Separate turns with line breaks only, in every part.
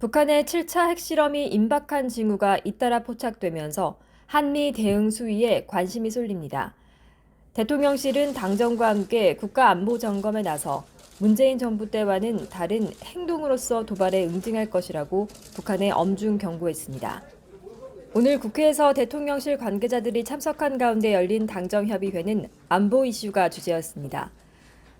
북한의 7차 핵실험이 임박한 징후가 잇따라 포착되면서 한미 대응 수위에 관심이 쏠립니다. 대통령실은 당정과 함께 국가안보점검에 나서 문재인 정부 때와는 다른 행동으로서 도발에 응징할 것이라고 북한에 엄중 경고했습니다. 오늘 국회에서 대통령실 관계자들이 참석한 가운데 열린 당정협의회는 안보 이슈가 주제였습니다.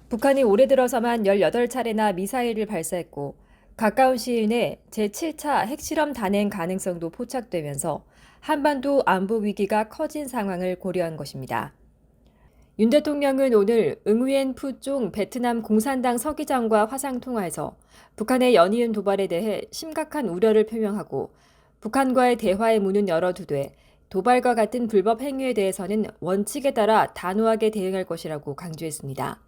북한이 올해 들어서만 18차례나 미사일을 발사했고 가까운 시일 내 제7차 핵실험 단행 가능성도 포착되면서 한반도 안보 위기가 커진 상황을 고려한 것입니다. 윤 대통령은 오늘 응우엔 푸종 베트남 공산당 서기장과 화상통화에서 북한의 연이은 도발에 대해 심각한 우려를 표명하고 북한과의 대화의 문은 열어두되 도발과 같은 불법 행위에 대해서는 원칙에 따라 단호하게 대응할 것이라고 강조했습니다.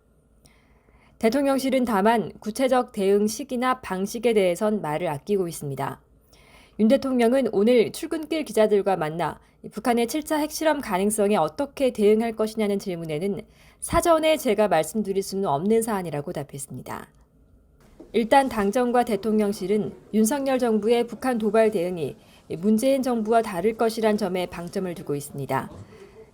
대통령실은 다만 구체적 대응 시기나 방식에 대해선 말을 아끼고 있습니다. 윤 대통령은 오늘 출근길 기자들과 만나 북한의 7차 핵실험 가능성에 어떻게 대응할 것이냐는 질문에는 사전에 제가 말씀드릴 수는 없는 사안이라고 답했습니다. 일단 당정과 대통령실은 윤석열 정부의 북한 도발 대응이 문재인 정부와 다를 것이란 점에 방점을 두고 있습니다.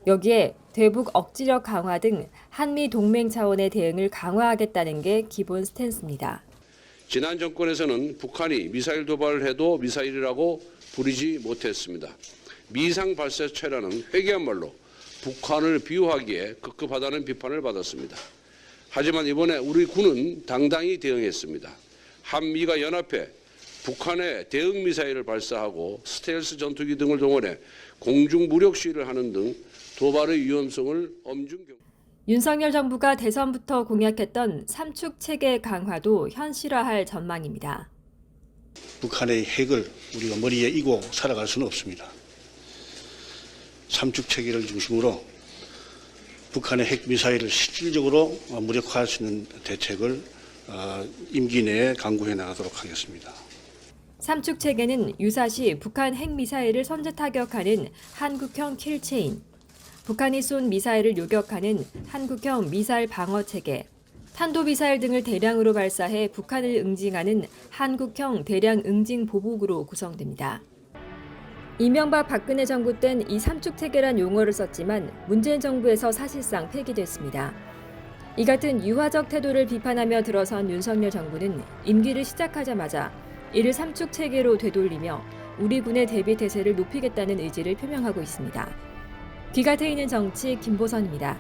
여기에 대북 억지력 강화 등 한미 동맹 차원의 대응을 강화하겠다는 게 기본 스탠스입니다.
지난 정권에서는 북한이 미사일 도발을 해도 미사일이라고 부르지 못했습니다. 미상 발사체라는 회개한 말로 북한을 비유하기에 급급하다는 비판을 받았습니다. 하지만 이번에 우리 군은 당당히 대응했습니다. 한미가 연합해 북한의 대응 미사일을 발사하고 스텔스 전투기 등을 동원해 공중 무력 시위를 하는 등 도발의 위험성을 엄중 경고.
윤석열 정부가 대선부터 공약했던 삼축 체계 강화도 현실화할 전망입니다.
북한의 핵을 우리가 머리에 이고 살아갈 수는 없습니다. 삼축 체계를 중심으로 북한의 핵 미사일을 실질적으로 무력화할 수 있는 대책을 임기 내에 강구해 나가도록 하겠습니다.
삼축 체계는 유사시 북한 핵 미사일을 선제 타격하는 한국형 킬체인, 북한이 쏜 미사일을 요격하는 한국형 미사일 방어 체계, 탄도미사일 등을 대량으로 발사해 북한을 응징하는 한국형 대량 응징 보복으로 구성됩니다. 이명박 박근혜 정부 땐 이 삼축 체계란 용어를 썼지만 문재인 정부에서 사실상 폐기됐습니다. 이 같은 유화적 태도를 비판하며 들어선 윤석열 정부는 임기를 시작하자마자 이를 삼축 체계로 되돌리며 우리 군의 대비 태세를 높이겠다는 의지를 표명하고 있습니다. 귀가 트이는 정치 김보선입니다.